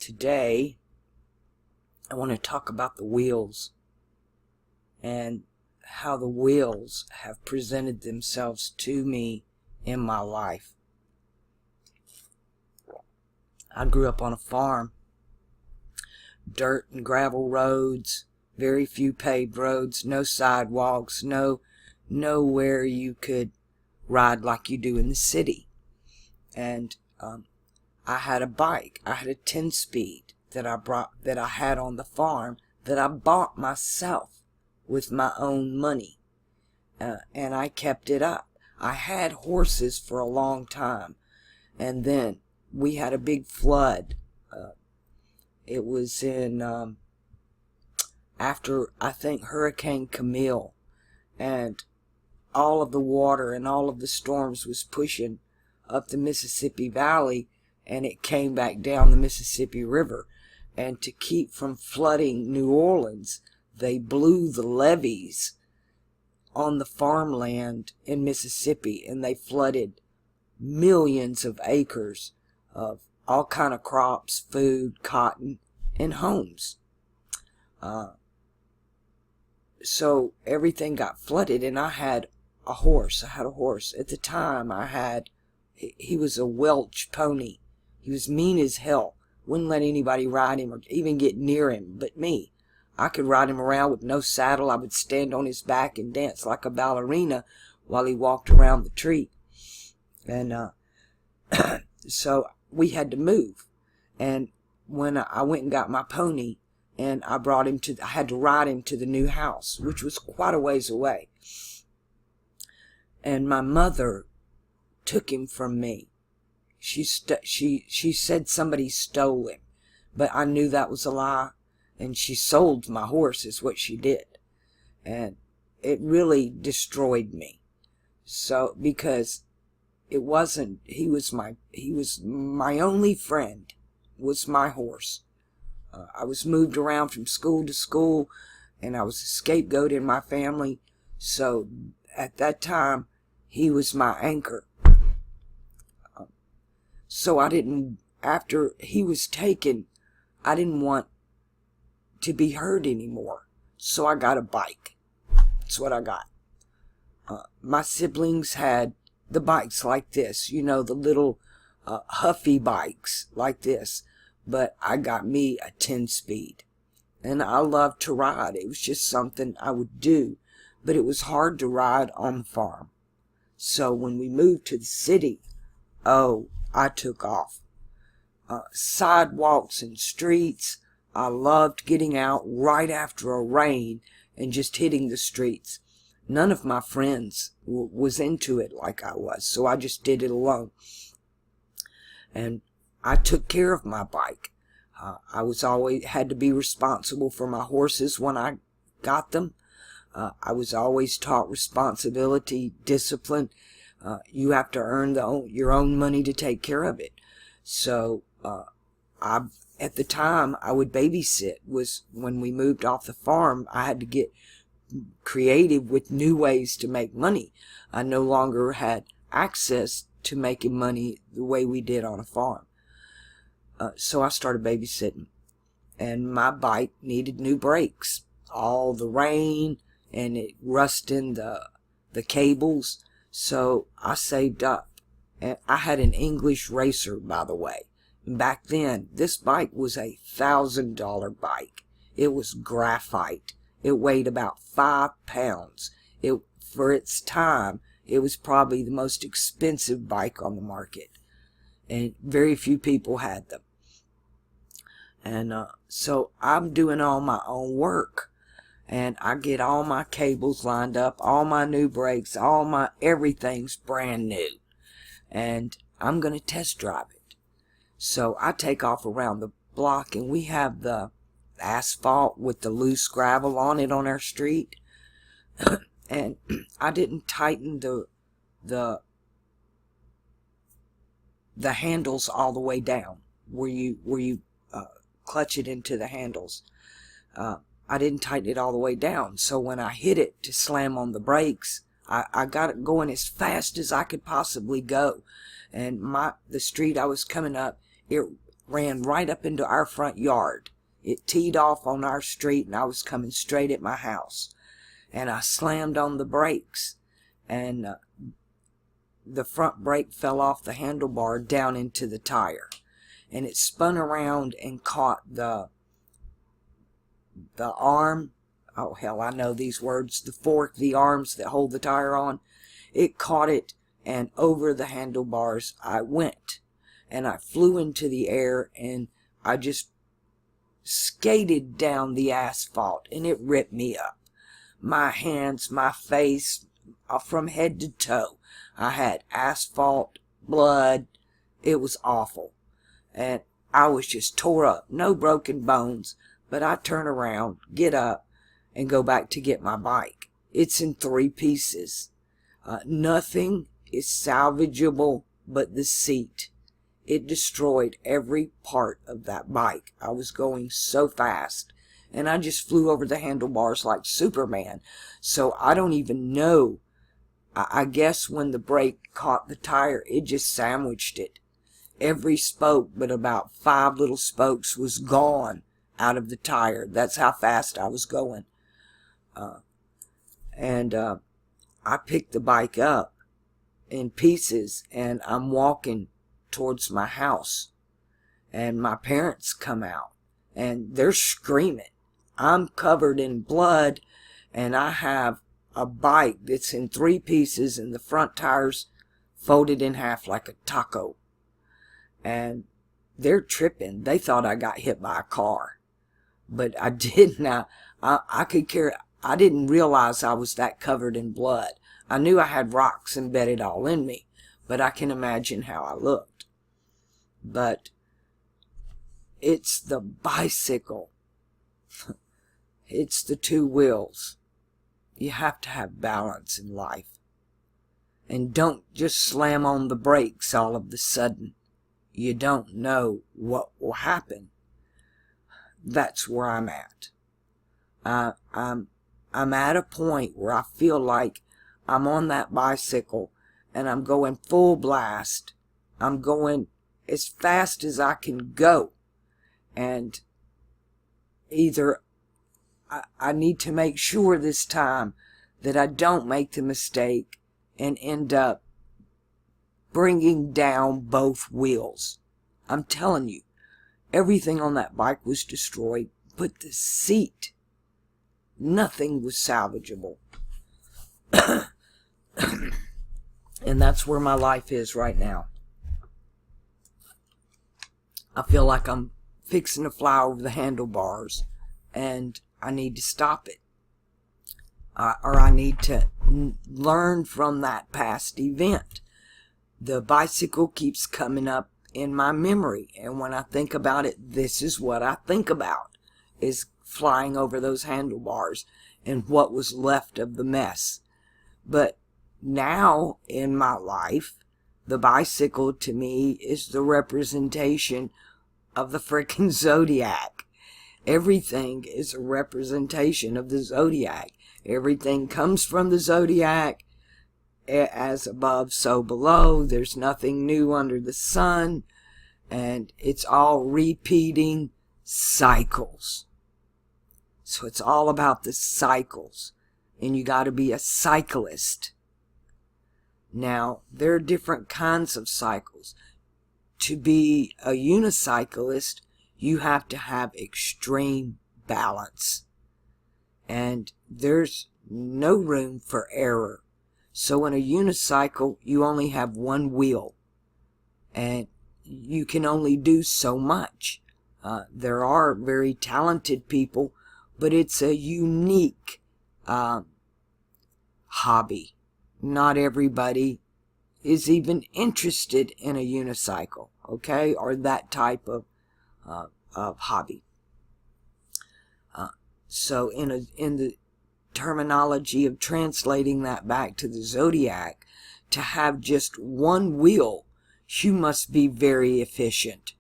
Today, I want to talk about the wheels and how the wheels have presented themselves to me in my life. I grew up on a farm. Dirt and gravel roads, very few paved roads, no sidewalks, nowhere you could ride like you do in the city. And I had a bike. I had a 10-speed that I had on the farm that I bought myself with my own money, and I kept it up. I had horses for a long time, and then we had a big flood. It was in after, I think, Hurricane Camille, and all of the water and all of the storms was pushing up the Mississippi Valley, and it came back down the Mississippi River. And to keep from flooding New Orleans, they blew the levees on the farmland in Mississippi, and they flooded millions of acres of all kind of crops, food, cotton, and homes. So everything got flooded, and I had a horse. At the time, he was a Welch pony. He was mean as hell. Wouldn't let anybody ride him or even get near him but me. I could ride him around with no saddle. I would stand on his back and dance like a ballerina while he walked around the tree. And so we had to move. And when I went and got my pony, and I had to ride him to the new house, which was quite a ways away. And my mother took him from me. She said somebody stole him, but I knew that was a lie, and she sold my horse is what she did. And it really destroyed me. So, because he was my only friend, was my horse. I was moved around from school to school, and I was a scapegoat in my family. So at that time, he was my anchor. So after he was taken, I didn't want to be hurt anymore. So I got a bike. That's what I got. My siblings had the bikes like this, the little huffy bikes like this. But I got me a 10-speed. And I loved to ride. It was just something I would do. But it was hard to ride on the farm. So when we moved to the city, I took off. Sidewalks and streets. I loved getting out right after a rain and just hitting the streets. None of my friends was into it like I was, so I just did it alone. And I took care of my bike. I had to be responsible for my horses when I got them. I was always taught responsibility, discipline. You have to earn your own money to take care of it. So at the time, I would babysit. Was when we moved off the farm, I had to get creative with new ways to make money. I no longer had access to making money the way we did on a farm. So I started babysitting, and my bike needed new brakes. All the rain and it rusting the cables. So I saved up, and I had an English racer, by the way. And back then, this bike was a $1,000 bike. It was graphite. It weighed about 5 pounds. For its time, it was probably the most expensive bike on the market, and very few people had them. And so I'm doing all my own work, and I get all my cables lined up, all my new brakes, everything's brand new, and I'm going to test drive it. So I take off around the block, and we have the asphalt with the loose gravel on it on our street. And I didn't tighten the handles all the way down where you clutch it into the handles. I didn't tighten it all the way down, so when I hit it to slam on the brakes, I got it going as fast as I could possibly go. And the street I was coming up, ran right up into our front yard. It teed off on our street, and I was coming straight at my house. And I slammed on the brakes, and the front brake fell off the handlebar down into the tire. And it spun around and caught the arm. Oh, hell, I know these words. The fork, the arms that hold the tire on. It caught it, and over the handlebars I went. And I flew into the air, and I just skated down the asphalt, and it ripped me up. My hands, my face, from head to toe. I had asphalt, blood. It was awful. And I was just tore up. No broken bones. But I turn around, get up, and go back to get my bike. It's in 3 pieces. Nothing is salvageable but the seat. It destroyed every part of that bike. I was going so fast. And I just flew over the handlebars like Superman. So I don't even know. I guess when the brake caught the tire, it just sandwiched it. Every spoke but about 5 little spokes was gone out of the tire. That's how fast I was going. I picked the bike up in pieces, and I'm walking towards my house. And my parents come out, and they're screaming. I'm covered in blood, and I have a bike that's in 3 pieces, and the front tires folded in half like a taco. And they're tripping. They thought I got hit by a car. But I didn't. I could care. I didn't realize I was that covered in blood. I knew I had rocks embedded all in me, but I can imagine how I looked. But it's the bicycle. It's the 2 wheels. You have to have balance in life. And don't just slam on the brakes all of a sudden. You don't know what will happen. That's where I'm at. I'm at a point where I feel like I'm on that bicycle and I'm going full blast. I'm going as fast as I can go. And either I need to make sure this time that I don't make the mistake and end up bringing down both wheels. I'm telling you, everything on that bike was destroyed, but the seat, nothing was salvageable. And that's where my life is right now. I feel like I'm fixing to fly over the handlebars, and I need to stop it. Or I need to learn from that past event. The bicycle keeps coming up in my memory, and when I think about it, this is what I think about, is flying over those handlebars and what was left of the mess. But now in my life, the bicycle to me is the representation of the frickin' zodiac. Everything is a representation of the zodiac. Everything comes from the zodiac. As above, so below. There's nothing new under the sun. And it's all repeating cycles. So it's all about the cycles. And you got to be a cyclist. Now, there are different kinds of cycles. To be a unicyclist, you have to have extreme balance. And there's no room for error. So in a unicycle, you only have 1 wheel. And you can only do so much. There are very talented people, but it's a unique hobby. Not everybody is even interested in a unicycle, okay, or that type of hobby. So in the terminology of translating that back to the zodiac, to have just 1 wheel, you must be very efficient.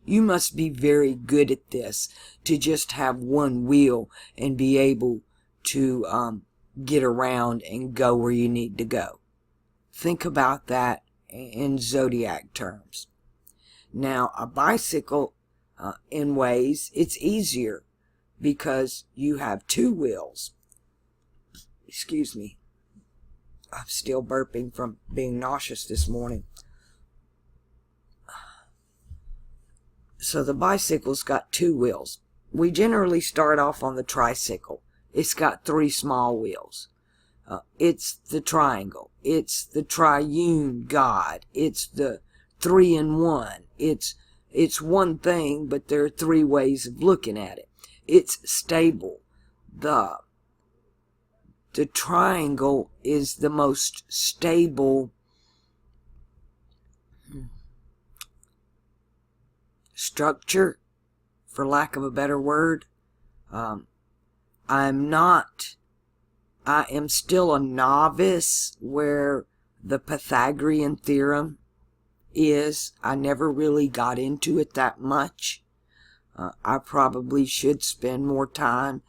You must be very good at this, to just have 1 wheel and be able to get around and go where you need to go. Think about that in zodiac terms. Now, a bicycle in ways, it's easier because you have two wheels. Excuse me. I'm still burping from being nauseous this morning. So the bicycle's got two wheels. We generally start off on the tricycle. It's got three small wheels. It's the triangle. It's the triune God. It's the 3-in-1. It's one thing, but there are three ways of looking at it. It's stable. The triangle is the most stable structure, for lack of a better word. I am still a novice where the Pythagorean theorem is. I never really got into it that much. I probably should spend more time.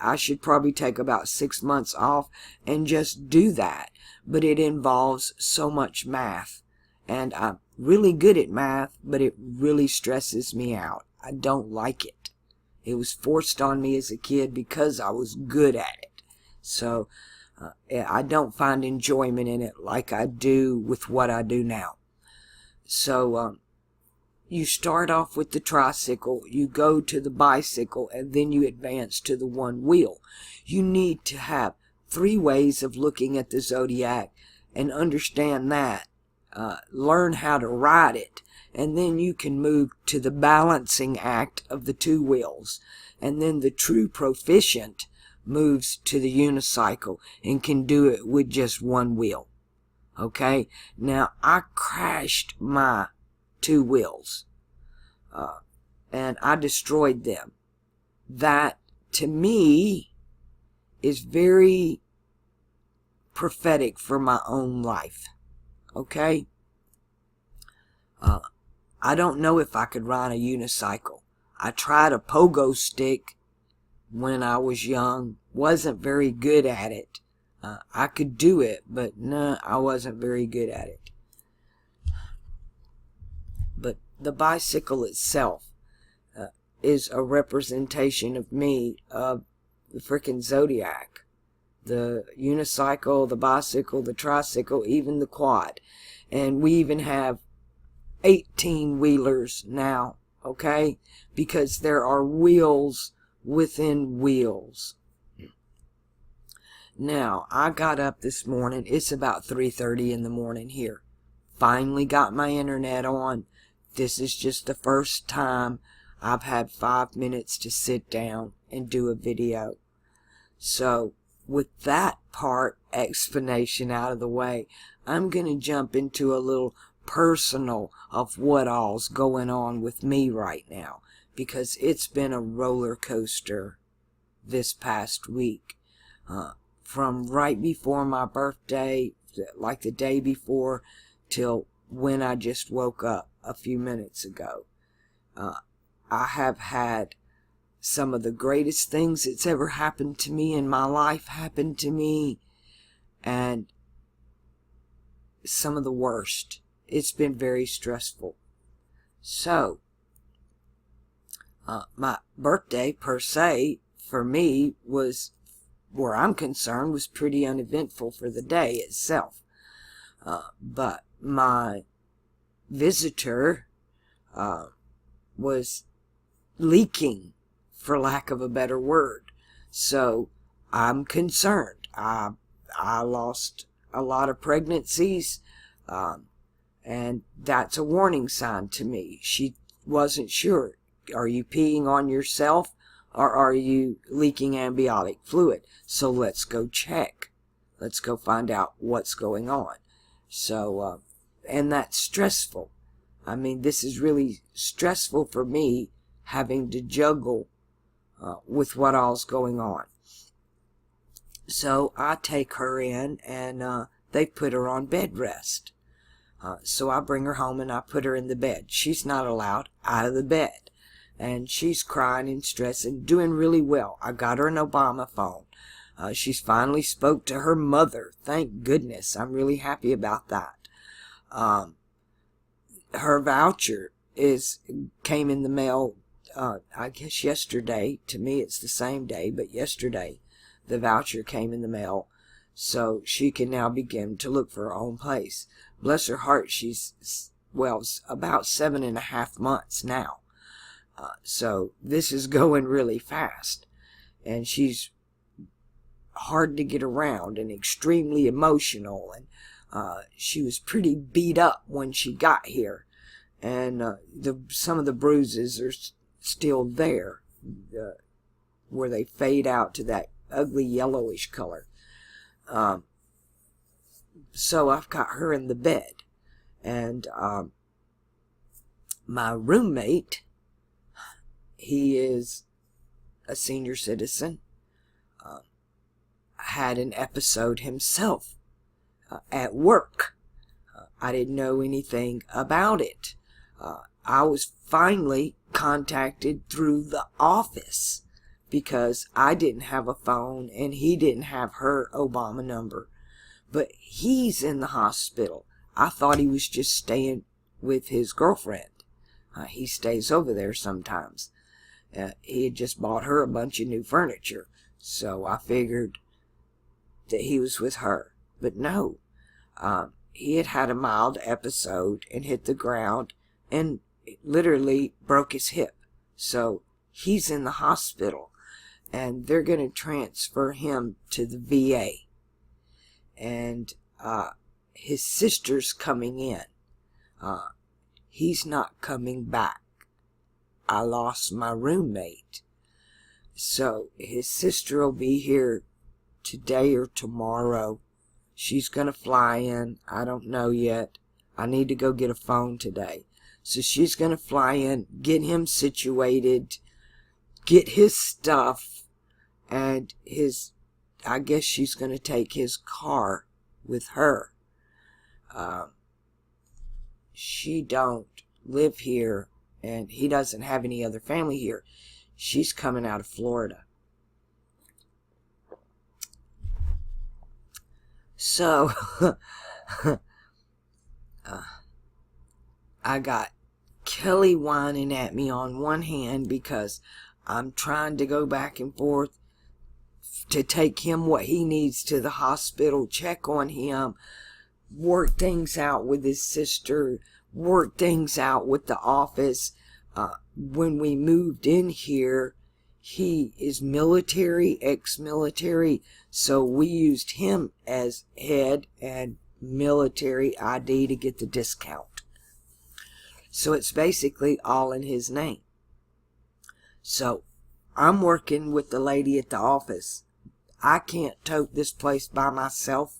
I should probably take about 6 months off and just do that. But it involves so much math. And I'm really good at math, but it really stresses me out. I don't like it. It was forced on me as a kid because I was good at it. So I don't find enjoyment in it like I do with what I do now. So you start off with the tricycle, you go to the bicycle, and then you advance to the one wheel. You need to have three ways of looking at the zodiac and understand that. Learn how to ride it, and then you can move to the balancing act of the two wheels. And then the true proficient moves to the unicycle and can do it with just one wheel. Okay? Now, I crashed my two wheels, and I destroyed them. That, to me, is very prophetic for my own life. Okay? I don't know if I could ride a unicycle. I tried a pogo stick when I was young. Wasn't very good at it. I could do it, but no, I wasn't very good at it. But the bicycle itself is a representation of me, of the frickin' zodiac. The unicycle, the bicycle, the tricycle, even the quad. And we even have 18-wheelers now, okay? Because there are wheels within wheels. Now, I got up this morning. It's about 3:30 in the morning here. Finally got my internet on. This is just the first time I've had 5 minutes to sit down and do a video. So, with that part explanation out of the way, I'm going to jump into a little personal of what all's going on with me right now, because it's been a roller coaster this past week. From right before my birthday, like the day before, till when I just woke up a few minutes ago. I have had some of the greatest things that's ever happened to me in my life happen to me, and some of the worst. It's been very stressful. So, my birthday, per se, for me, was, where I'm concerned, was pretty uneventful for the day itself. But my visitor was leaking, for lack of a better word. So, I'm concerned. I lost a lot of pregnancies, and that's a warning sign to me. She wasn't sure. Are you peeing on yourself, or are you leaking amniotic fluid? So let's go check. Let's go find out what's going on. So, and that's stressful. I mean, this is really stressful for me, having to juggle with what all's going on. So I take her in, and they put her on bed rest. So I bring her home and I put her in the bed. She's not allowed out of the bed. And she's crying and stressing, doing really well. I got her an Obama phone. She's finally spoke to her mother. Thank goodness. I'm really happy about that. Her voucher came in the mail, I guess yesterday. To me it's the same day, but yesterday the voucher came in the mail, so she can now begin to look for her own place. Bless her heart, she's, well, about 7.5 months now. So this is going really fast, and she's hard to get around and extremely emotional, and she was pretty beat up when she got here, and some of the bruises are still there, where they fade out to that ugly yellowish color. So I've got her in the bed, and my roommate, he is a senior citizen, had an episode himself at work. I didn't know anything about it. I was finally contacted through the office because I didn't have a phone and he didn't have her Obama number. But he's in the hospital. I thought he was just staying with his girlfriend. He stays over there sometimes. He had just bought her a bunch of new furniture, so I figured that he was with her. But no, he had a mild episode and hit the ground and literally broke his hip. So he's in the hospital, and they're going to transfer him to the VA. And his sister's coming in. He's not coming back. I lost my roommate. So his sister will be here today or tomorrow. She's going to fly in. I don't know yet. I need to go get a phone today. So she's going to fly in, get him situated, get his stuff, and I guess she's going to take his car with her. She don't live here, and he doesn't have any other family here. She's coming out of Florida. So, I got Kelly whining at me on one hand because I'm trying to go back and forth to take him what he needs to the hospital, check on him, work things out with his sister, work things out with the office. When we moved in here, he is military, ex-military, so we used him as head and military ID to get the discount. So it's basically all in his name. So I'm working with the lady at the office. I can't tote this place by myself.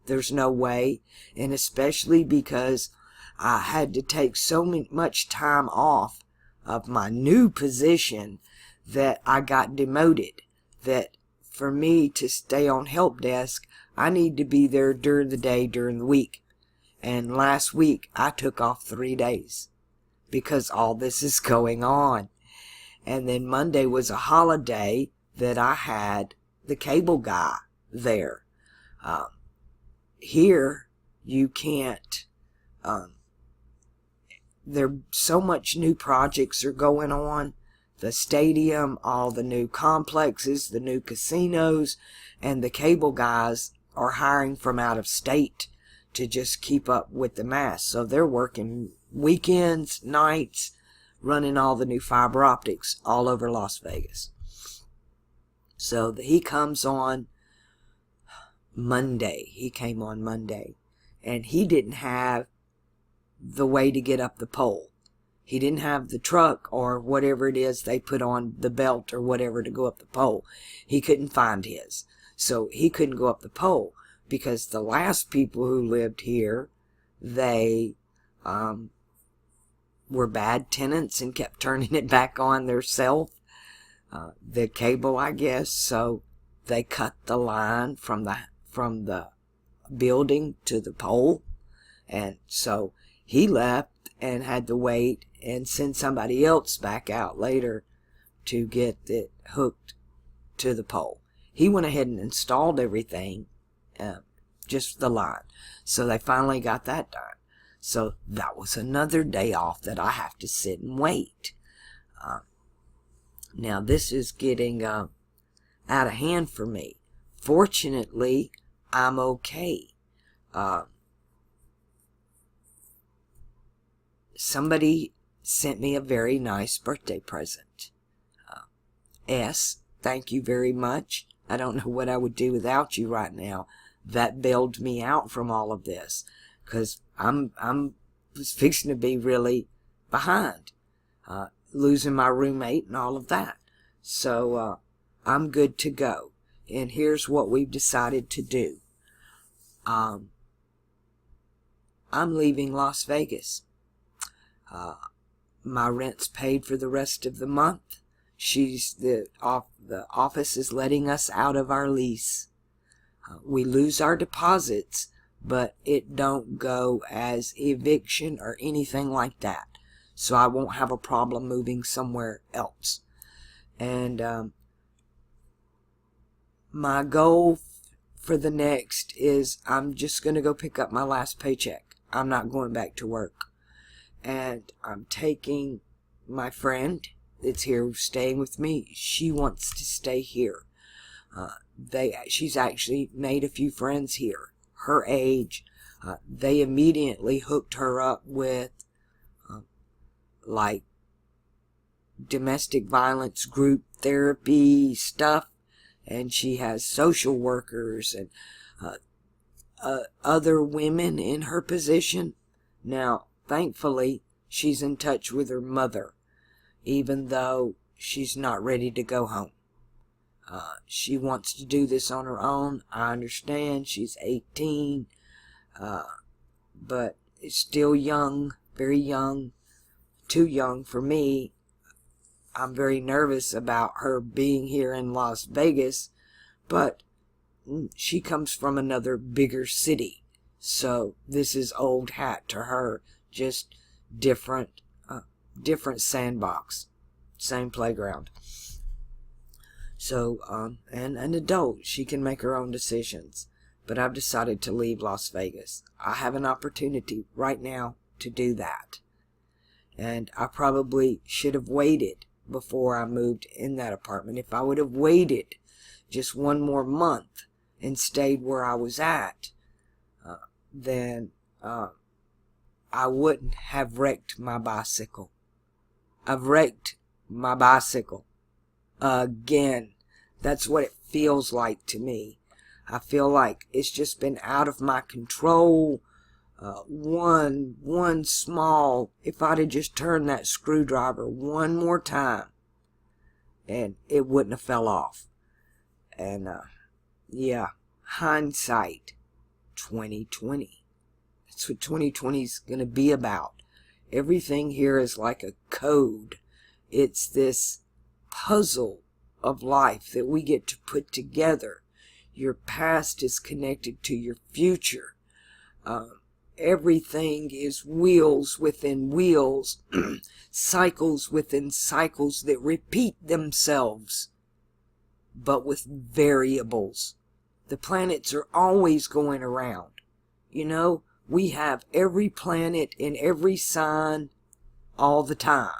There's no way. And especially because I had to take so much time off of my new position that I got demoted. That for me to stay on help desk, I need to be there during the day, during the week. And last week I took off 3 days because all this is going on. And then Monday was a holiday that I had the cable guy there. Here you can't. There so much new projects are going on. The stadium, all the new complexes, the new casinos, and the cable guys are hiring from out of state to just keep up with the mass. So they're working weekends, nights, running all the new fiber optics all over Las Vegas. So he comes on Monday. He came on Monday, and he didn't have the way to get up the pole. He didn't have the truck or whatever it is they put on the belt or whatever to go up the pole. He couldn't find his. So he couldn't go up the pole because the last people who lived here, they were bad tenants and kept turning it back on theirself. The cable, I guess. So they cut the line from the building to the pole. And so he left and had to wait and send somebody else back out later to get it hooked to the pole. He went ahead and installed everything, just the line. So they finally got that done. So that was another day off that I have to sit and wait. Now this is getting out of hand for me. Fortunately, I'm okay. Somebody sent me a very nice birthday present. Thank you very much. I don't know what I would do without you right now. That bailed me out from all of this, because I'm was fixing to be really behind, losing my roommate and all of that. So I'm good to go. And here's what we've decided to do. I'm leaving Las Vegas. My rent's paid for the rest of the month. The office is letting us out of our lease. We lose our deposits, but it don't go as eviction or anything like that. So I won't have a problem moving somewhere else. And my goal for the next is I'm just going to go pick up my last paycheck. I'm not going back to work. And I'm taking my friend that's here staying with me. She wants to stay here. She's actually made a few friends here, her age. They immediately hooked her up with like domestic violence group therapy stuff, and she has social workers and other women in her position. Now, thankfully, she's in touch with her mother, even though she's not ready to go home. She wants to do this on her own. I understand. She's 18, but is still young, very young, too young for me. I'm very nervous about her being here in Las Vegas, but she comes from another bigger city, so this is old hat to her, just different sandbox, same playground. So, and an adult, she can make her own decisions. But I've decided to leave Las Vegas. I have an opportunity right now to do that. And I probably should have waited before I moved in that apartment. If I would have waited just one more month and stayed where I was at, then I wouldn't have wrecked my bicycle. I've wrecked my bicycle again. That's what it feels like to me. I feel like it's just been out of my control. One small, if I'd have just turned that screwdriver one more time, and it wouldn't have fell off. And yeah, hindsight 2020. That's what 2020 is going to be about. Everything here is like a code. It's this puzzle of life that we get to put together. Your past is connected to your future. Everything is wheels within wheels, cycles within cycles that repeat themselves, but with variables. The planets are always going around. You know, we have every planet in every sign all the time.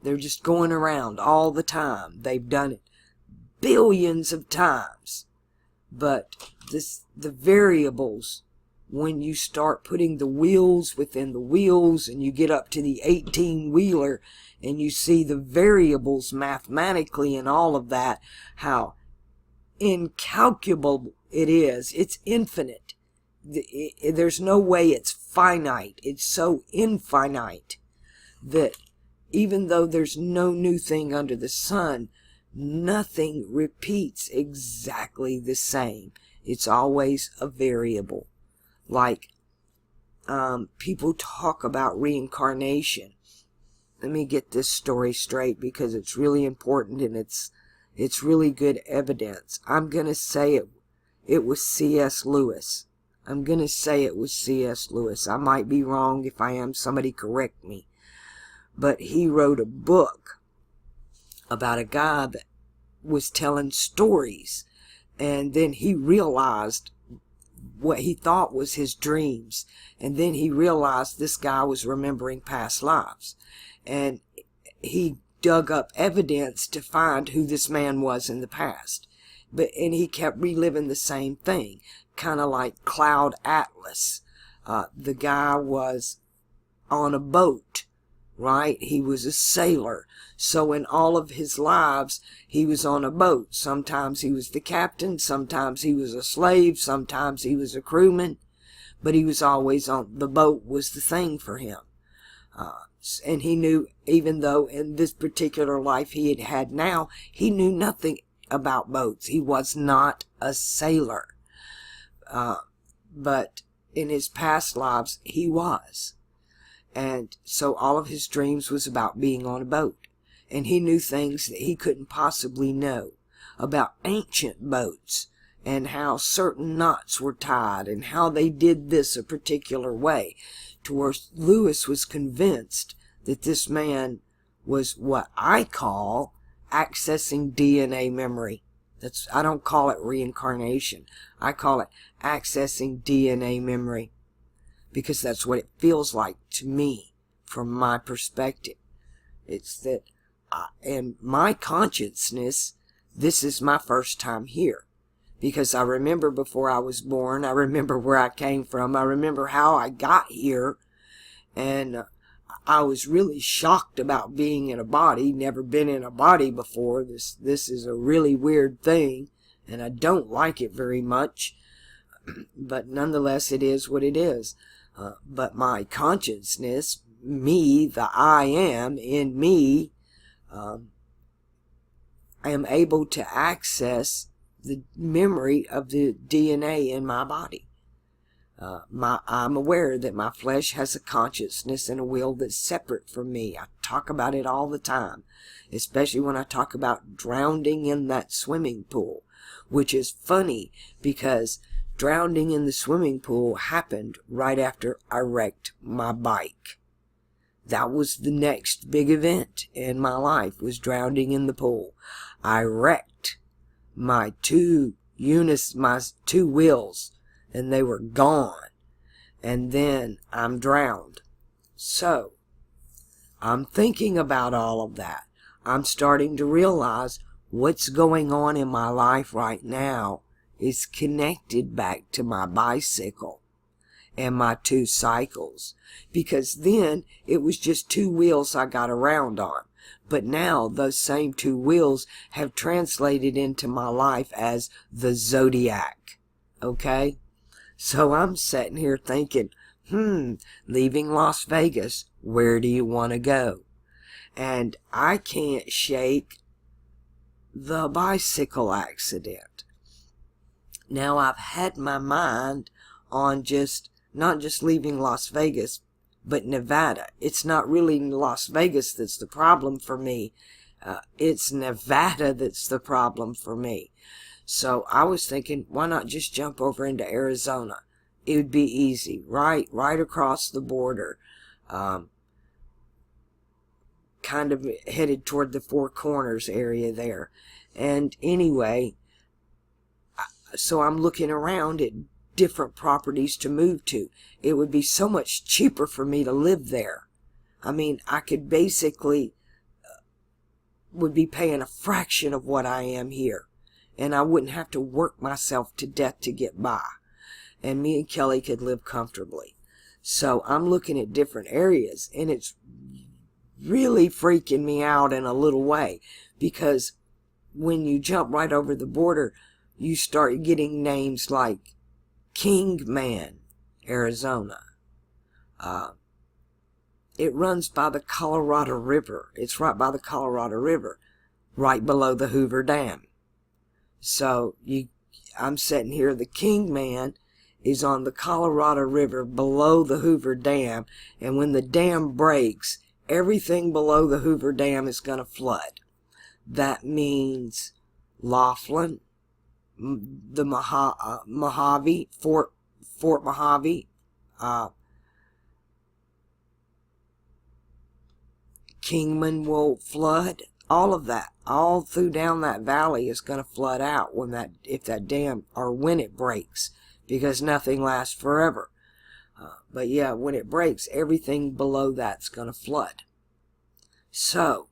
They're just going around all the time. They've done it billions of times. But the variables, when you start putting the wheels within the wheels and you get up to the 18-wheeler and you see the variables mathematically and all of that, how incalculable it is. It's infinite. There's no way it's finite. It's so infinite that even though there's no new thing under the sun, nothing repeats exactly the same. It's always a variable. Like, people talk about reincarnation. Let me get this story straight because it's really important and it's really good evidence. I'm going to say it was C.S. Lewis. I'm going to say it was C.S. Lewis. I might be wrong. If I am, somebody correct me. But he wrote a book about a guy that was telling stories. And then he realized what he thought was his dreams. And then he realized this guy was remembering past lives. And he dug up evidence to find who this man was in the past. And he kept reliving the same thing, kind of like Cloud Atlas. The guy was on a boat, right? He was a sailor. So in all of his lives, he was on a boat. Sometimes he was the captain, sometimes he was a slave, sometimes he was a crewman, but he was always on the boat was the thing for him. And he knew, even though in this particular life he had now, he knew nothing about boats. He was not a sailor. But in his past lives, he was. And so all of his dreams was about being on a boat. And he knew things that he couldn't possibly know about ancient boats and how certain knots were tied and how they did this a particular way, to where Lewis was convinced that this man was what I call accessing DNA memory. I don't call it reincarnation. I call it accessing DNA memory, because that's what it feels like to me from my perspective. It's that in my consciousness, this is my first time here. Because I remember before I was born, I remember where I came from, I remember how I got here, and I was really shocked about being in a body. Never been in a body before. This is a really weird thing, and I don't like it very much. But nonetheless, it is what it is. But my consciousness, me, the I am in me, I am able to access the memory of the DNA in my body. I'm aware that my flesh has a consciousness and a will that's separate from me. I talk about it all the time, especially when I talk about drowning in that swimming pool, which is funny because drowning in the swimming pool happened right after I wrecked my bike. That was the next big event in my life, was drowning in the pool. I wrecked my two wheels, and they were gone. And then I'm drowned. So, I'm thinking about all of that. I'm starting to realize what's going on in my life right now is connected back to my bicycle and my 2 cycles. Because then it was just 2 wheels I got around on. But now those same 2 wheels have translated into my life as the zodiac. Okay? So I'm sitting here thinking, leaving Las Vegas, where do you want to go? And I can't shake the bicycle accident. Now I've had my mind on not just leaving Las Vegas, but Nevada. It's not really Las Vegas that's the problem for me. It's Nevada that's the problem for me. So I was thinking, why not just jump over into Arizona? It would be easy, right across the border. Kind of headed toward the Four Corners area there. And anyway, so I'm looking around at different properties to move to. It would be so much cheaper for me to live there. I mean, I could basically would be paying a fraction of what I am here. And I wouldn't have to work myself to death to get by. And me and Kelly could live comfortably. So I'm looking at different areas, and it's really freaking me out in a little way. Because when you jump right over the border, you start getting names like Kingman, Arizona. It runs by the Colorado River. It's right by the Colorado River, right below the Hoover Dam. So I'm sitting here, the Kingman is on the Colorado River below the Hoover Dam, and when the dam breaks, everything below the Hoover Dam is going to flood. That means Laughlin, the Mojave, Fort Mojave, Kingman will flood. All of that, all through down that valley is going to flood out if that dam, or when it breaks, because nothing lasts forever. But yeah, when it breaks, everything below that's going to flood. So,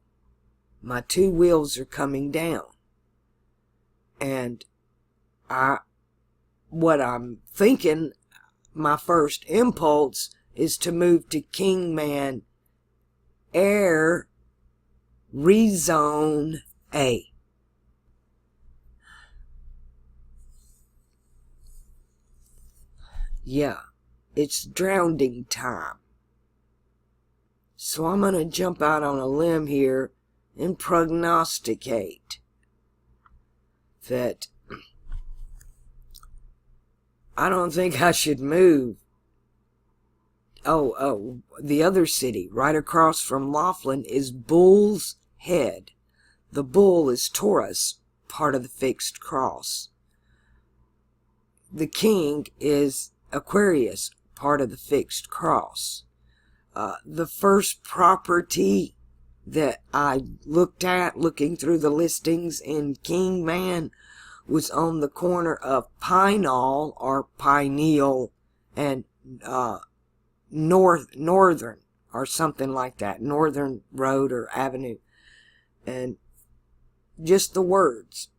my 2 wheels are coming down. And what I'm thinking, my first impulse is to move to Kingman Air Rezone A. Yeah, it's drowning time. So I'm going to jump out on a limb here and prognosticate that I don't think I should move. The other city right across from Laughlin is Bull's Head. The bull is Taurus, part of the fixed cross. The king is Aquarius, part of the fixed cross. The first property that I looked at, looking through the listings in Kingman, was on the corner of Pineal or Pineal and Northern or something like that, Northern Road or Avenue. And just the words,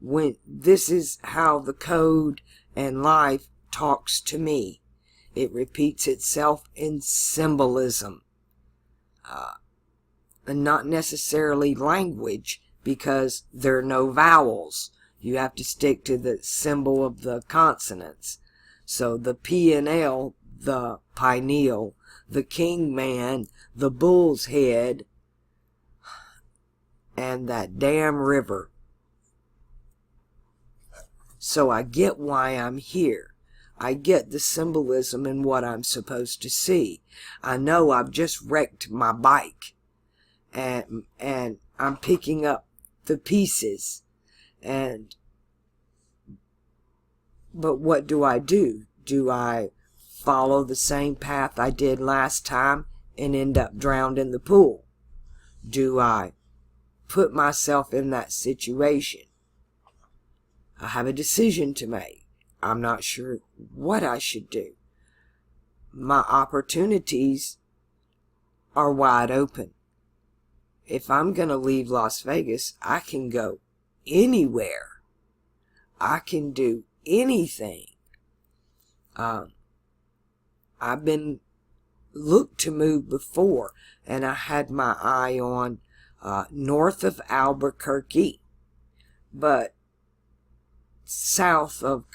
when this is how the code and life talks to me. It repeats itself in symbolism, and not necessarily language, because there are no vowels. You have to stick to the symbol of the consonants. So the P and L, the pineal, the Kingman, the Bull's Head, and that damn river. So I get why I'm here. I get the symbolism in what I'm supposed to see. I know I've just wrecked my bike, and I'm picking up the pieces. But what do I do? Do I follow the same path I did last time and end up drowned in the pool? Do I put myself in that situation? I have a decision to make. I'm not sure what I should do. My opportunities are wide open. If I'm going to leave Las Vegas, I can go anywhere. I can do anything. I've been looked to move before, and I had my eye on north of Albuquerque, but south of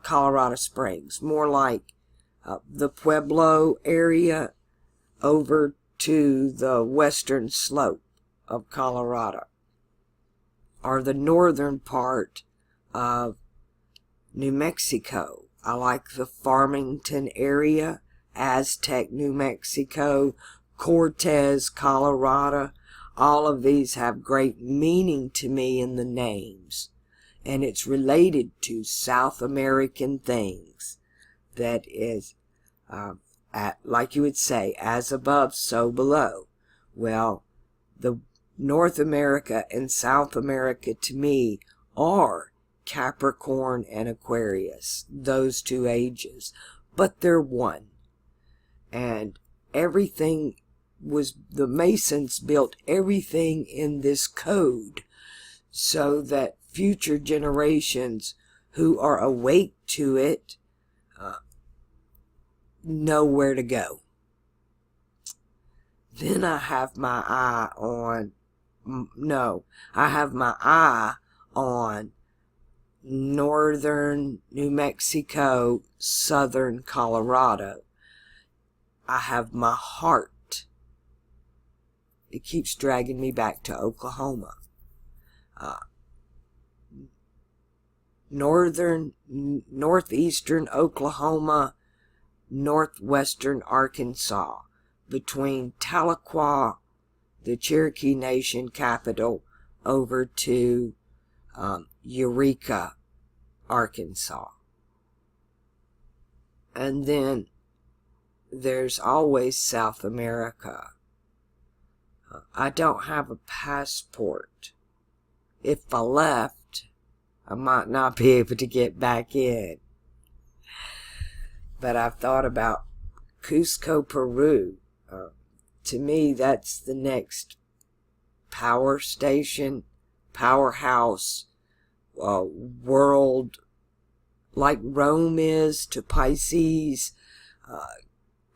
Colorado Springs, more like the Pueblo area over to the western slope of Colorado, or the northern part of New Mexico. I like the Farmington area, Aztec, New Mexico, Cortez, Colorado. All of these have great meaning to me in the names. And it's related to South American things. That is, like you would say, as above, so below. Well, the North America and South America to me are Capricorn and Aquarius, those 2 ages. But they're one. And everything was, the Masons built everything in this code so that future generations who are awake to it know where to go. Then I have my eye on, northern New Mexico, southern Colorado. I have my heart. It keeps dragging me back to Oklahoma. Northeastern Oklahoma, northwestern Arkansas, between Tahlequah, the Cherokee Nation capital, over to Eureka, Arkansas. And then there's always South America. I don't have a passport. If I left, I might not be able to get back in. but I've thought about Cusco, Peru. To me, that's the next power station, powerhouse, world, like Rome is to Pisces.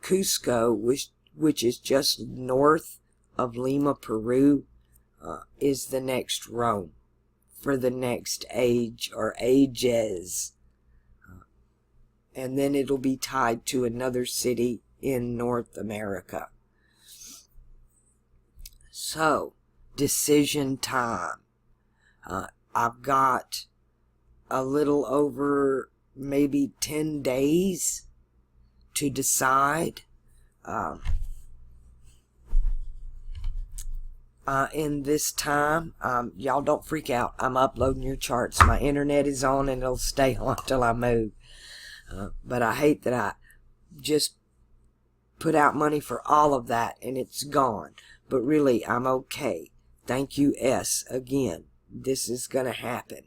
Cusco, which is just north of Lima, Peru, is the next Rome for the next age or ages. And then it'll be tied to another city in North America. So, decision time. I've got a little over maybe 10 days to decide. In this time, y'all don't freak out. I'm uploading your charts. My internet is on and it'll stay on till I move. But I hate that I just put out money for all of that and it's gone. But really, I'm okay. Thank you, S. Again, this is going to happen.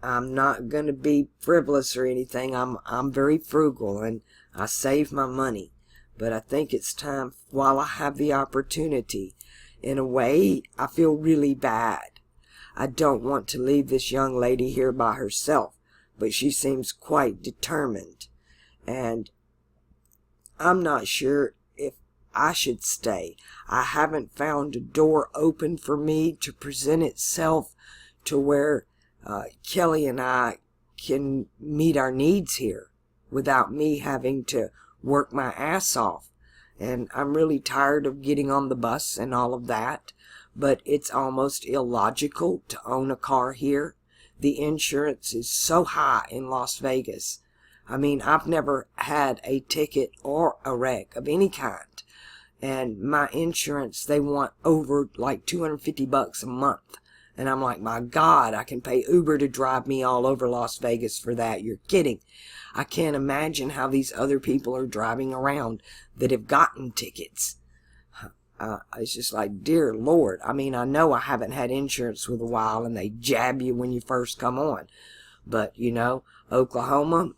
I'm not going to be frivolous or anything. I'm very frugal and I save my money. But I think it's time, while I have the opportunity. In a way, I feel really bad. I don't want to leave this young lady here by herself, but she seems quite determined. And I'm not sure if I should stay. I haven't found a door open for me to present itself to where Kelly and I can meet our needs here without me having to work my ass off. And I'm really tired of getting on the bus and all of that, but it's almost illogical to own a car here. The insurance is so high in Las Vegas. I mean, I've never had a ticket or a wreck of any kind, and my insurance, they want over like $250 a month. And I'm like, my God, I can pay Uber to drive me all over Las Vegas for that. You're kidding. I can't imagine how these other people are driving around that have gotten tickets. It's just like, dear Lord. I mean, I know I haven't had insurance with a while and they jab you when you first come on. But, you know, Oklahoma,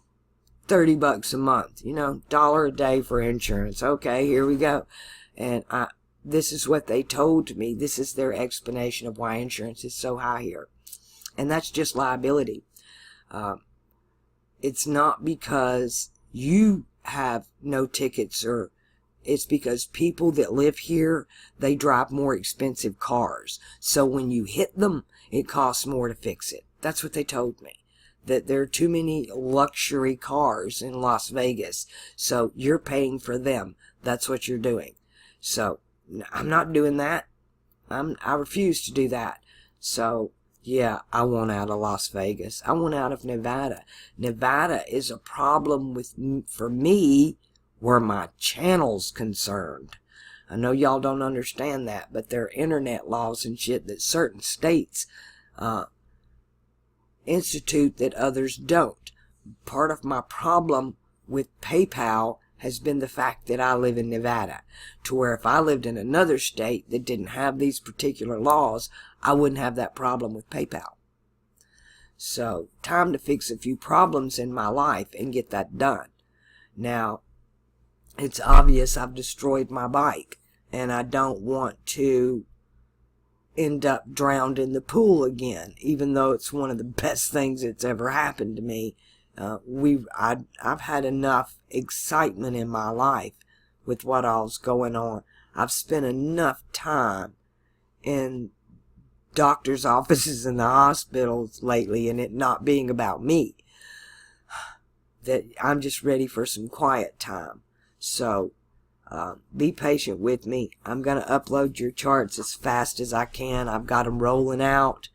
$30 a month, you know, $1 a day for insurance. Okay, here we go. And this is what they told me. This is their explanation of why insurance is so high here. And that's just liability. It's not because you have no tickets, or it's because people that live here, they drive more expensive cars. So when you hit them, it costs more to fix it. That's what they told me. That there are too many luxury cars in Las Vegas. So you're paying for them. That's what you're doing. So I'm not doing that. I refuse to do that. So yeah, I want out of Las Vegas. I want out of Nevada. Nevada is a problem for me where my channel's concerned. I know y'all don't understand that, but there are internet laws and shit that certain states institute that others don't. Part of my problem with PayPal has been the fact that I live in Nevada, to where if I lived in another state that didn't have these particular laws, I wouldn't have that problem with PayPal. So, time to fix a few problems in my life and get that done. Now, it's obvious I've destroyed my bike, and I don't want to end up drowned in the pool again, even though it's one of the best things that's ever happened to me. I've had enough excitement in my life with what all's going on. I've spent enough time in doctor's offices and the hospitals lately, and it not being about me, that I'm just ready for some quiet time. So be patient with me. I'm going to upload your charts as fast as I can. I've got them rolling out.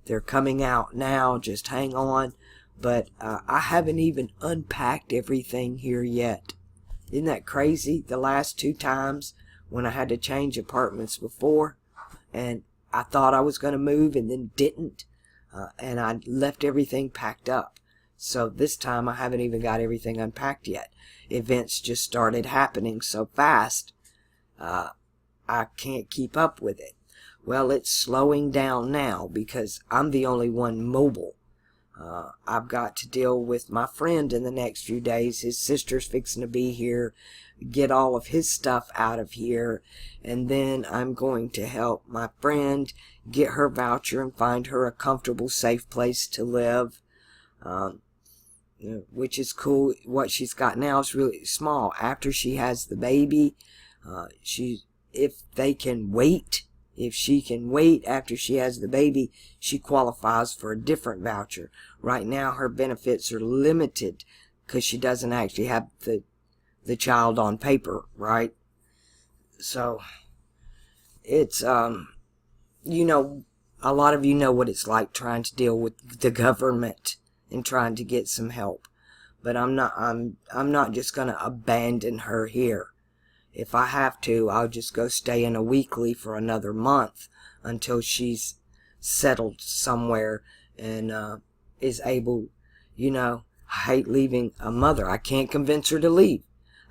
They're coming out now. Just hang on. But I haven't even unpacked everything here yet. Isn't that crazy? The last 2 times when I had to change apartments before, and I thought I was going to move and then didn't, and I left everything packed up. So this time I haven't even got everything unpacked yet. Events just started happening so fast, I can't keep up with it. Well, it's slowing down now because I'm the only one mobile. I've got to deal with my friend in the next few days. His sister's fixing to be here, get all of his stuff out of here, and then I'm going to help my friend get her voucher and find her a comfortable, safe place to live, which is cool. What she's got now is really small. After she has the baby, if she can wait after she has the baby, she qualifies for a different voucher. Right now, her benefits are limited because she doesn't actually have the child on paper, right? So, it's, you know, a lot of you know what it's like trying to deal with the government and trying to get some help. But I'm not just going to abandon her here. If I have to, I'll just go stay in a weekly for another month until she's settled somewhere and is able, you know, I hate leaving a mother. I can't convince her to leave.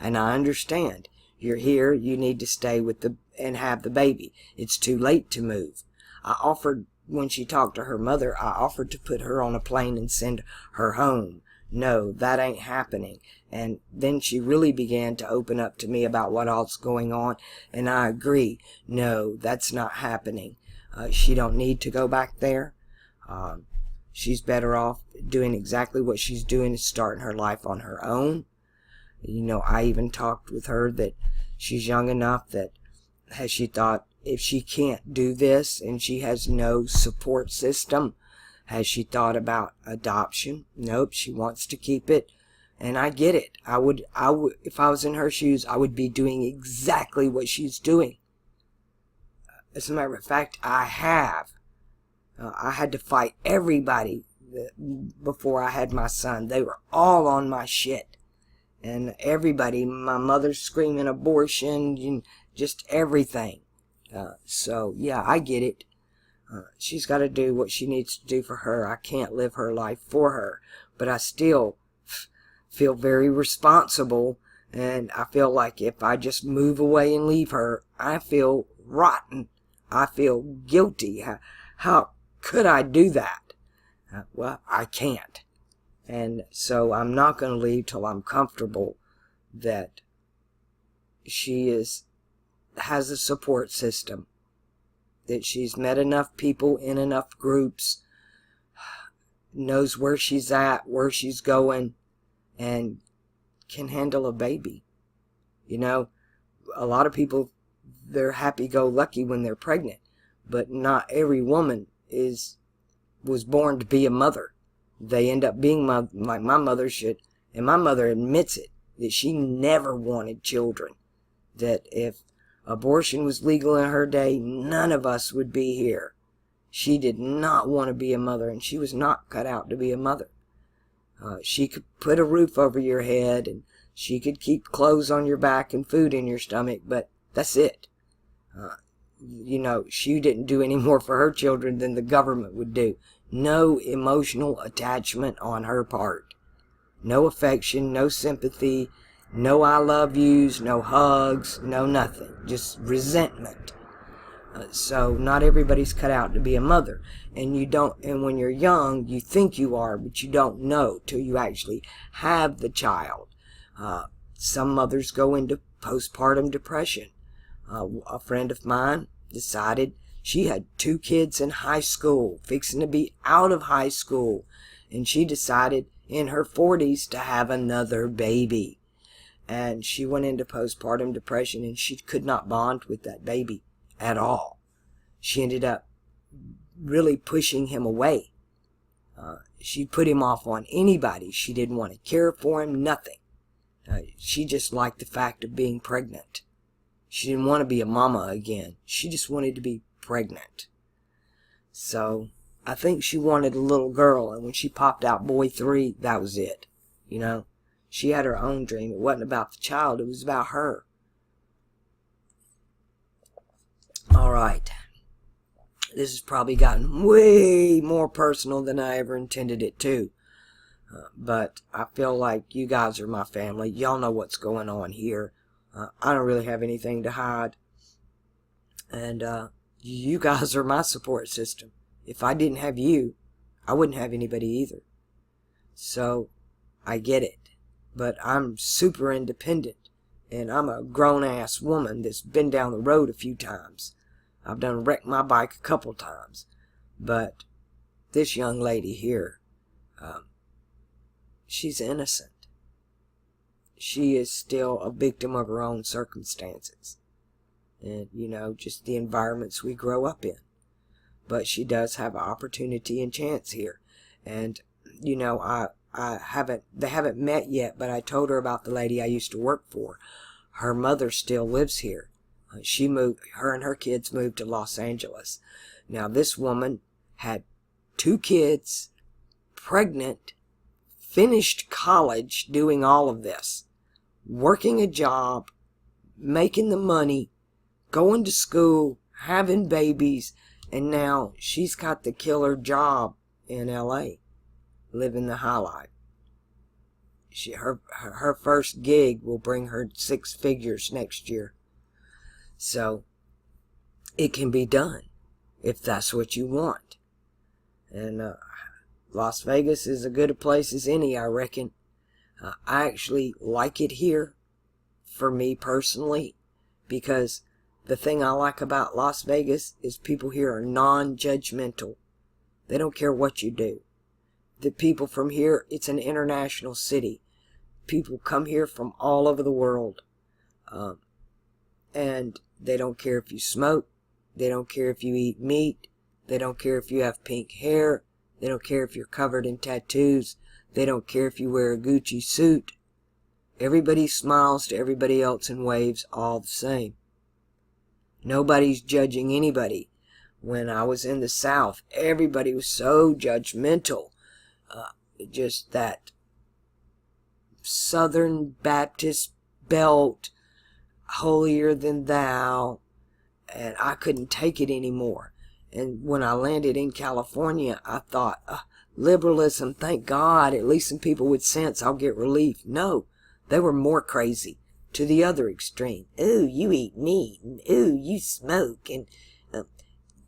And I understand. You're here, you need to stay with and have the baby. It's too late to move. I offered, when she talked to her mother, I offered to put her on a plane and send her home. No, that ain't happening. And then she really began to open up to me about what all's going on, and I agree. No, that's not happening. She don't need to go back there. She's better off doing exactly what she's doing, is starting her life on her own. You know, I even talked with her that she's young enough that she thought, if she can't do this and she has no support system, has she thought about adoption? Nope, she wants to keep it. And I get it. I would, if I was in her shoes, I would be doing exactly what she's doing. As a matter of fact, I have. I had to fight everybody before I had my son. They were all on my shit. And everybody, my mother's screaming abortion, just everything. So, yeah, I get it. She's got to do what she needs to do for her. I can't live her life for her. But I still feel very responsible. And I feel like if I just move away and leave her, I feel rotten. I feel guilty. How could I do that? Well, I can't. And so I'm not going to leave till I'm comfortable that she has a support system, that she's met enough people in enough groups, knows where she's at, where she's going, and can handle a baby. You know, a lot of people, they're happy-go-lucky when they're pregnant, but not every woman was born to be a mother. They end up being like my mother should, and my mother admits it, that she never wanted children. That if abortion was legal in her day, none of us would be here. She did not want to be a mother, and she was not cut out to be a mother. She could put a roof over your head, and she could keep clothes on your back and food in your stomach, but that's it. You know, she didn't do any more for her children than the government would do. No emotional attachment on her part. No affection, no sympathy, no I love yous, no hugs, no nothing. Just resentment. So not everybody's cut out to be a mother. And when you're young, you think you are, but you don't know till you actually have the child. Some mothers go into postpartum depression. A friend of mine decided she had 2 kids in high school, fixing to be out of high school, and she decided in her 40s to have another baby. And she went into postpartum depression, and she could not bond with that baby at all. She ended up really pushing him away. She put him off on anybody. She didn't want to care for him, nothing. She just liked the fact of being pregnant. She didn't want to be a mama again. She just wanted to be pregnant. So I think she wanted a little girl, and when she popped out boy 3, that was it. You know, she had her own dream. It wasn't about the child, it was about her. Alright, this has probably gotten way more personal than I ever intended it to. But I feel like you guys are my family. Y'all know what's going on here. I don't really have anything to hide. And you guys are my support system. If I didn't have you, I wouldn't have anybody either. So I get it. But I'm super independent. And I'm a grown-ass woman that's been down the road a few times. I've done wrecked my bike a couple times. But this young lady here, she's innocent. She is still a victim of her own circumstances. And, just the environments we grow up in. But she does have opportunity and chance here. And, they haven't met yet, but I told her about the lady I used to work for. Her mother still lives here. Her and her kids moved to Los Angeles. Now, this woman had 2 kids, pregnant, finished college doing all of this, working a job, making the money, going to school, having babies, and now she's got the killer job in LA, living the high life. Her first gig will bring her 6 figures next year. So it can be done if that's what you want. And Las Vegas is as good a place as any, I reckon. I actually like it here, for me personally, because the thing I like about Las Vegas is people here are non-judgmental. They don't care what you do. The people from here, it's an international city. People come here from all over the world. And they don't care if you smoke. They don't care if you eat meat. They don't care if you have pink hair. They don't care if you're covered in tattoos. They don't care if you wear a Gucci suit. Everybody smiles to everybody else and waves all the same. Nobody's judging anybody. When I was in the South, everybody was so judgmental. Just that Southern Baptist belt, holier than thou, and I couldn't take it anymore. And when I landed in California, I thought, liberalism, thank God, at least some people with sense, I'll get relief. No, they were more crazy, to the other extreme. Ooh, you eat meat, and ooh, you smoke, and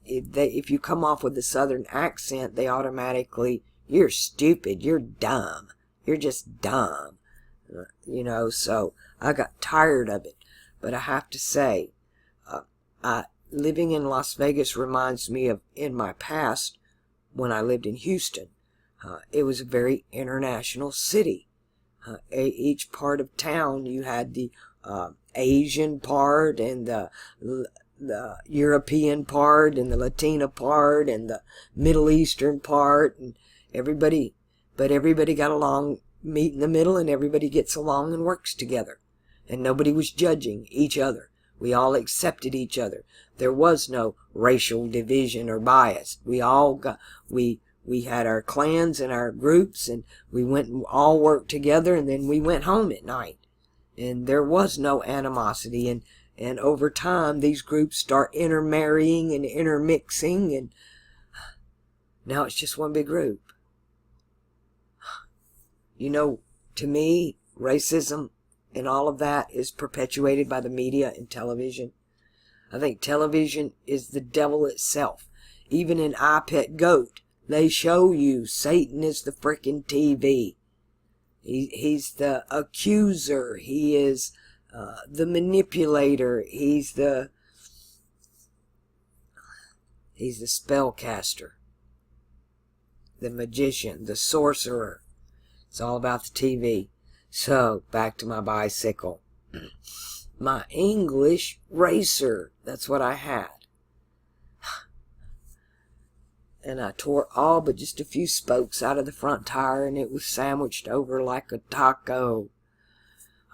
if you come off with a Southern accent, they automatically, you're stupid, you're dumb, you're just dumb. So I got tired of it. But I have to say, living in Las Vegas reminds me of, in my past, when I lived in Houston. It was a very international city. Each part of town, you had the Asian part, and the European part, and the Latina part, and the Middle Eastern part, and everybody got along, meet in the middle, and everybody gets along and works together. And nobody was judging each other. We all accepted each other. There was no racial division or bias. We had our clans and our groups, and we went and all worked together, and then we went home at night. And there was no animosity, and over time these groups start intermarrying and intermixing, and now it's just one big group. To me, racism and all of that is perpetuated by the media and television. I think television is the devil itself. Even in I Pet Goat, they show you Satan is the frickin' TV. He's the accuser. He is the manipulator. He's the spellcaster, the magician, the sorcerer. It's all about the TV. So, back to my bicycle. My English racer. That's what I had. And I tore all but just a few spokes out of the front tire, and it was sandwiched over like a taco.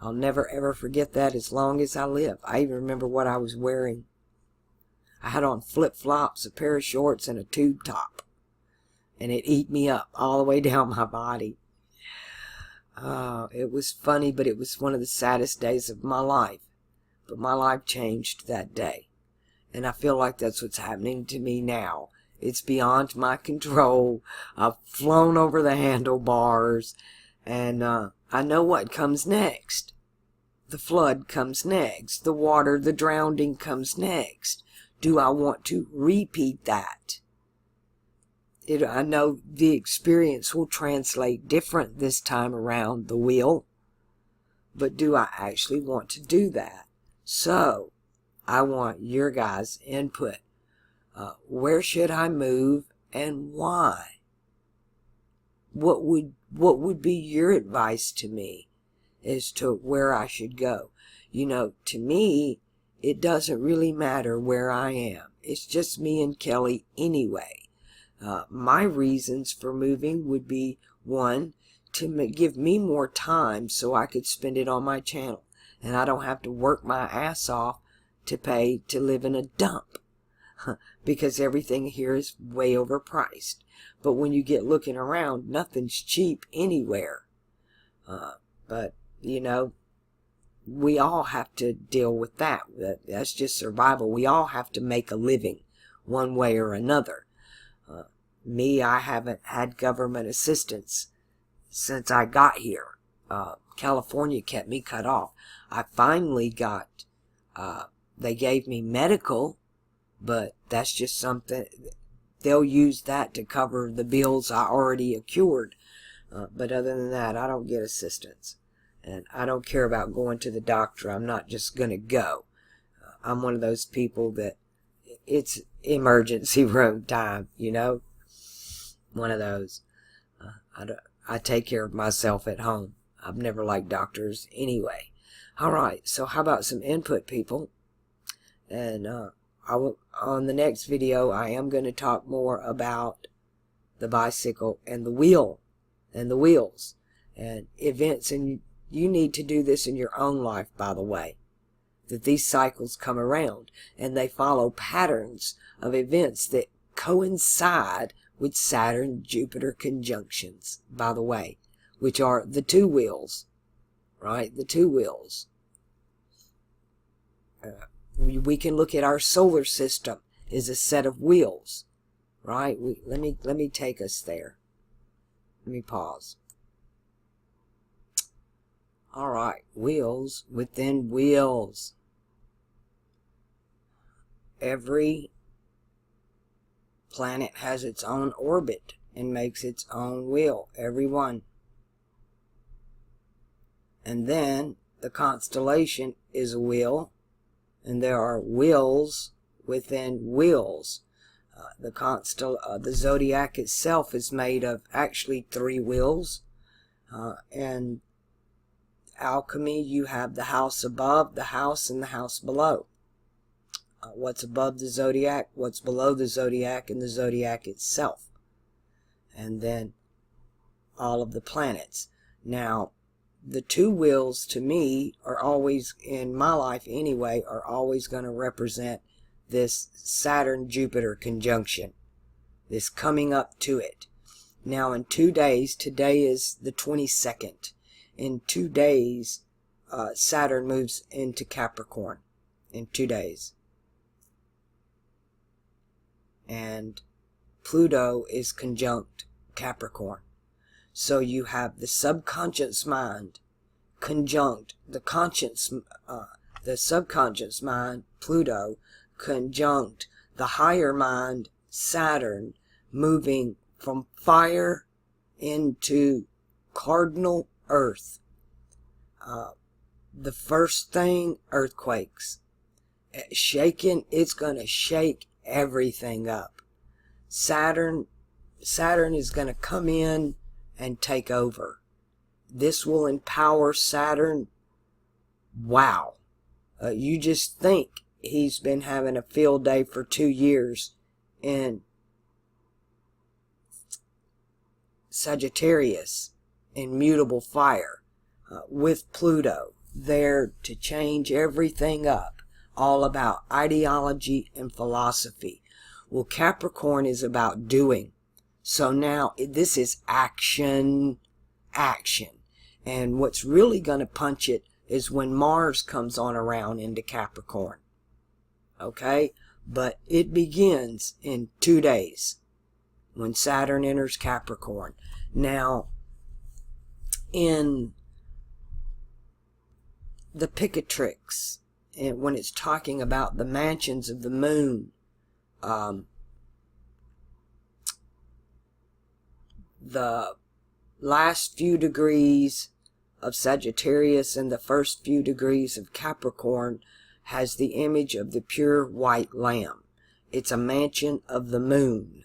I'll never ever forget that as long as I live. I even remember what I was wearing. I had on flip-flops, a pair of shorts, and a tube top. And it ate me up all the way down my body. It was funny, but it was one of the saddest days of my life. But my life changed that day. And I feel like that's what's happening to me now. It's beyond my control. I've flown over the handlebars. And I know what comes next. The flood comes next. The water, the drowning comes next. Do I want to repeat that? I know the experience will translate different this time around the wheel, but do I actually want to do that? So I want your guys' input. Where should I move and why? What would be your advice to me as to where I should go? You know, to me, it doesn't really matter where I am. It's just me and Kelly anyway. My reasons for moving would be, one, to give me more time so I could spend it on my channel, and I don't have to work my ass off to pay to live in a dump, because everything here is way overpriced. But when you get looking around, nothing's cheap anywhere. But, you know, we all have to deal with that. That's just survival. We all have to make a living one way or another. Me, I haven't had government assistance since I got here. California kept me cut off. I finally got, they gave me medical, but that's just something, they'll use that to cover the bills I already accrued. But other than that, I don't get assistance. And I don't care about going to the doctor. I'm not just going to go. I'm one of those people that it's emergency room time, you know? One of those. I take care of myself at home. I've never liked doctors anyway. All right, so how about some input, people? And on the next video, I am going to talk more about the bicycle and the wheel and the wheels and events. And you need to do this in your own life, by the way, that these cycles come around and they follow patterns of events that coincide with Saturn-Jupiter conjunctions, by the way, which are the two wheels, right? The two wheels. We can look at our solar system as a set of wheels, right? Let me take us there. Let me pause. All right, wheels within wheels. Every planet has its own orbit and makes its own wheel, every one. And then the constellation is a wheel, and there are wheels within wheels. The zodiac itself is made of actually 3 wheels. And alchemy, you have the house above, the house, and the house below. What's above the zodiac, what's below the zodiac, and the zodiac itself. And then all of the planets. Now, the 2 wheels to me are always, in my life anyway, are always going to represent this Saturn-Jupiter conjunction, this coming up to it. Now in 2 days, today is the 22nd, in 2 days Saturn moves into Capricorn, in 2 days. And Pluto is conjunct Capricorn. So you have the subconscious mind conjunct the subconscious mind, Pluto, conjunct the higher mind, Saturn, moving from fire into cardinal earth. The first thing, earthquakes. Shaking, it's going to shake everything up. Saturn is going to come in and take over. This will empower Saturn. Wow. You just think he's been having a field day for 2 years in Sagittarius, in mutable fire, with Pluto there to change everything up, all about ideology and philosophy. Well, Capricorn is about doing. So now this is action. And what's really going to punch it is when Mars comes on around into Capricorn. Okay? But it begins in 2 days when Saturn enters Capricorn. Now, in the Picatrix, and when it's talking about the mansions of the moon, the last few degrees of Sagittarius and the first few degrees of Capricorn has the image of the pure white lamb. It's a mansion of the moon,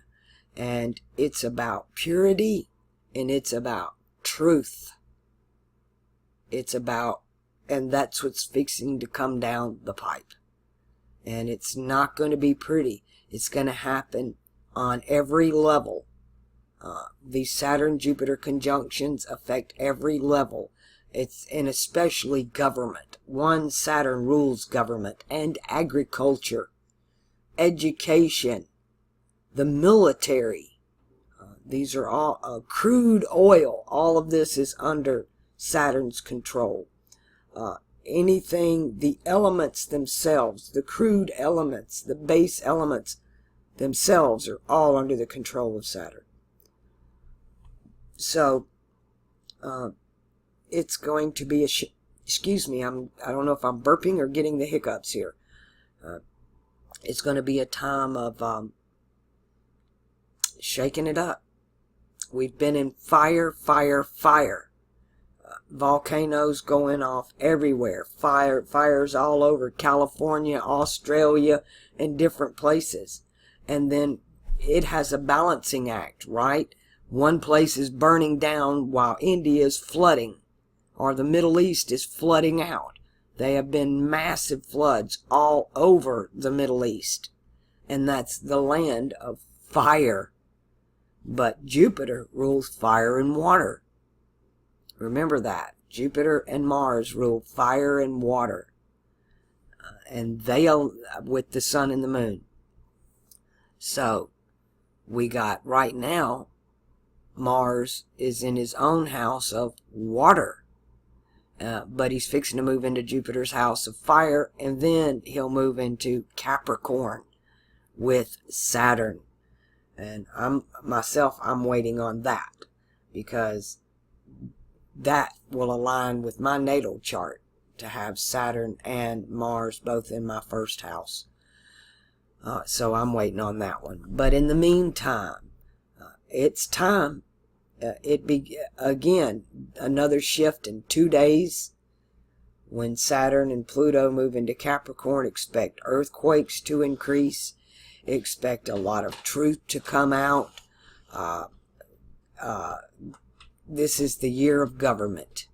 and it's about purity, and it's about truth. And that's what's fixing to come down the pipe. And it's not going to be pretty. It's going to happen on every level. These Saturn-Jupiter conjunctions affect every level. And especially government. Saturn rules government and agriculture, education, the military. These are all crude oil. All of this is under Saturn's control. Anything, the elements themselves, the crude elements, the base elements themselves are all under the control of Saturn. So, it's going to be excuse me, I don't know if I'm burping or getting the hiccups here. It's going to be a time of shaking it up. We've been in fire. Volcanoes going off everywhere. Fires all over California, Australia, and different places. And then it has a balancing act, right? One place is burning down while India is flooding, or the Middle East is flooding out. There have been massive floods all over the Middle East. And that's the land of fire. But Jupiter rules fire and water. Remember that. Jupiter and Mars rule fire and water. And they are with the sun and the moon. So, we got right now, Mars is in his own house of water. But he's fixing to move into Jupiter's house of fire, and then he'll move into Capricorn with Saturn. And I'm waiting on that, because that will align with my natal chart to have Saturn and Mars both in my first house. So I'm waiting on that one. But in the meantime, it's time. Again, another shift in 2 days. When Saturn and Pluto move into Capricorn, expect earthquakes to increase. Expect a lot of truth to come out. This is the year of government.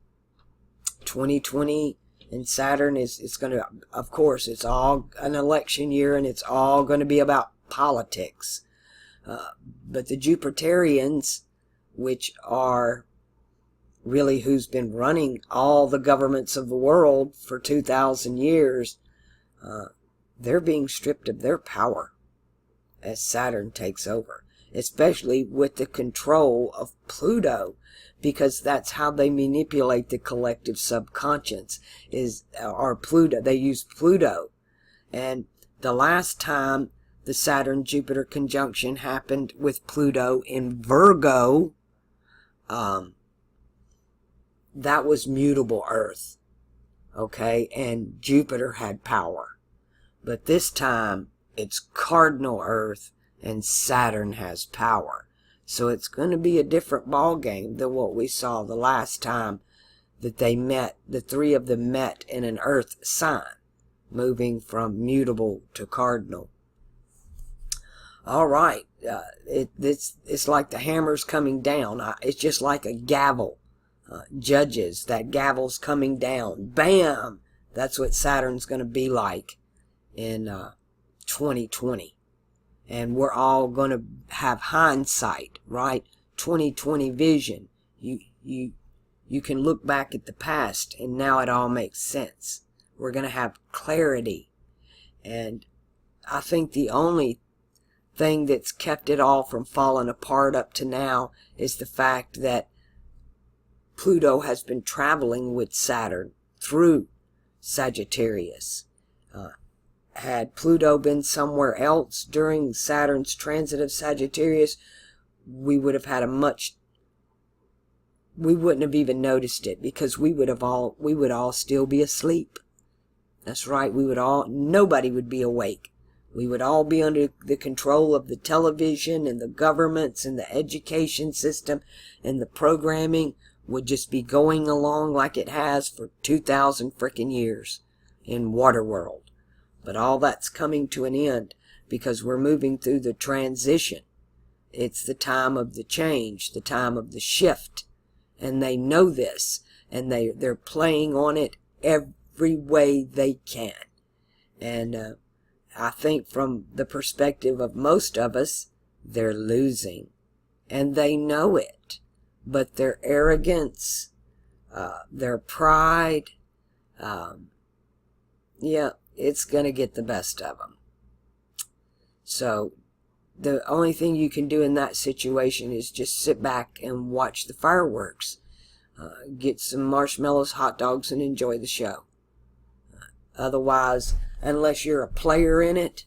2020 and Saturn it's going to, of course, it's all an election year, and it's all going to be about politics. But the Jupiterians, which are really who's been running all the governments of the world for 2,000 years, they're being stripped of their power as Saturn takes over, especially with the control of Pluto, because that's how they manipulate the collective subconscious, Pluto. They use Pluto. And the last time the Saturn-Jupiter conjunction happened with Pluto in Virgo, that was mutable Earth, okay, and Jupiter had power. But this time, it's cardinal Earth, and Saturn has power. So it's going to be a different ball game than what we saw the last time that they met. The three of them met in an Earth sign, moving from mutable to cardinal. All right, it's like the hammer's coming down. It's just like a gavel. Judges, that gavel's coming down. Bam! That's what Saturn's going to be like in 2020. And we're all going to have hindsight, right? 2020 vision. You can look back at the past, and now it all makes sense. We're going to have clarity. And I think the only thing that's kept it all from falling apart up to now is the fact that Pluto has been traveling with Saturn through Sagittarius. Had Pluto been somewhere else during Saturn's transit of Sagittarius, we would have had we wouldn't have even noticed it, because we would all still be asleep. That's right, nobody would be awake. We would all be under the control of the television and the governments and the education system, and the programming would just be going along like it has for 2,000 frickin' years in Waterworld. But all that's coming to an end because we're moving through the transition. It's the time of the change, the time of the shift. And they know this, and they're playing on it every way they can. And I think from the perspective of most of us, they're losing. And they know it. But their arrogance, their pride, it's going to get the best of them. So the only thing you can do in that situation is just sit back and watch the fireworks. Get some marshmallows, hot dogs, and enjoy the show. Otherwise, unless you're a player in it,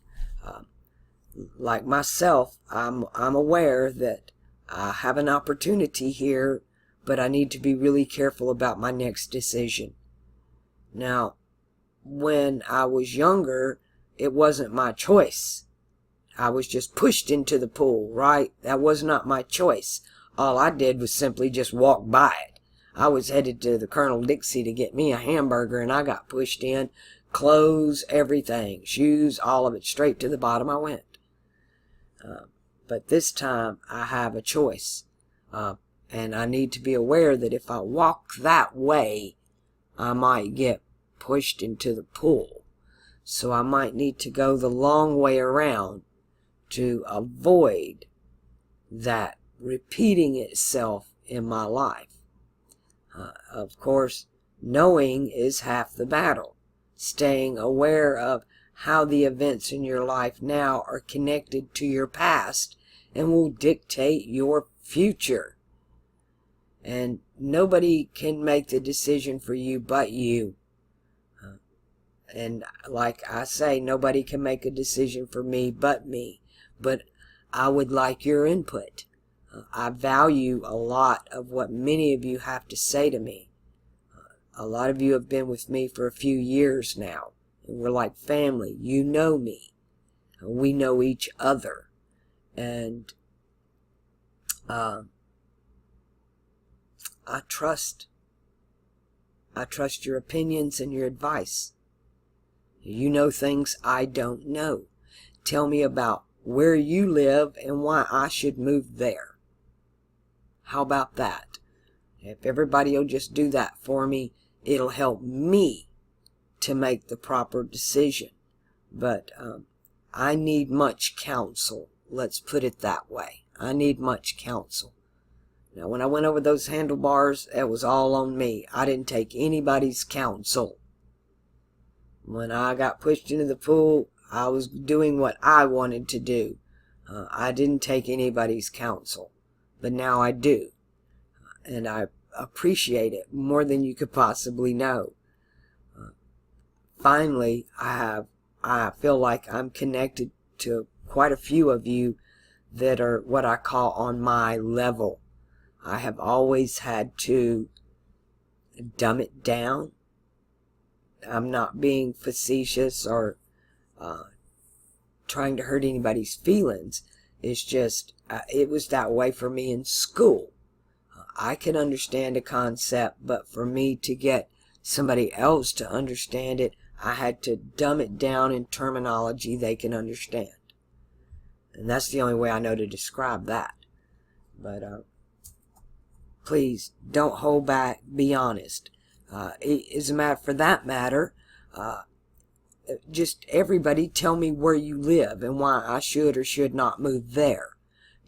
like myself, I'm aware that I have an opportunity here, but I need to be really careful about my next decision. Now, when I was younger, it wasn't my choice. I was just pushed into the pool, right? That was not my choice. All I did was simply just walk by it. I was headed to the Colonel Dixie to get me a hamburger, and I got pushed in. Clothes, everything, shoes, all of it, straight to the bottom I went. But this time, I have a choice. And I need to be aware that if I walk that way, I might get pushed into the pool. So I might need to go the long way around to avoid that repeating itself in my life. Of course, knowing is half the battle. Staying aware of how the events in your life now are connected to your past and will dictate your future. And nobody can make the decision for you but you. And like I say, nobody can make a decision for me but me. But I would like your input. I value a lot of what many of you have to say to me. A lot of you have been with me for a few years now. And we're like family. You know me. We know each other. And I trust your opinions and your advice. You know things I don't know. Tell me about where you live and why I should move there. How about that? If everybody will just do that for me, it'll help me to make the proper decision. But I need much counsel. Let's put it that way. I need much counsel. Now, when I went over those handlebars, it was all on me. I didn't take anybody's counsel. When I got pushed into the pool, I was doing what I wanted to do. I didn't take anybody's counsel. But now I do. And I appreciate it more than you could possibly know. Finally, I feel like I'm connected to quite a few of you that are what I call on my level. I have always had to dumb it down. I'm not being facetious or trying to hurt anybody's feelings. It's just, it was that way for me in school. I could understand a concept, but for me to get somebody else to understand it, I had to dumb it down in terminology they can understand. And that's the only way I know to describe that. But please, don't hold back. Be honest. As a matter, for that matter, just everybody tell me where you live and why I should or should not move there.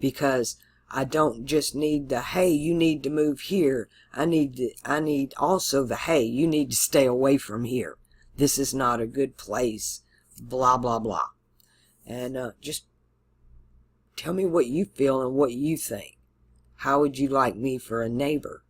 Because I don't just need the, hey, you need to move here. I need also the, hey, you need to stay away from here. This is not a good place. Blah, blah, blah. And just tell me what you feel and what you think. How would you like me for a neighbor?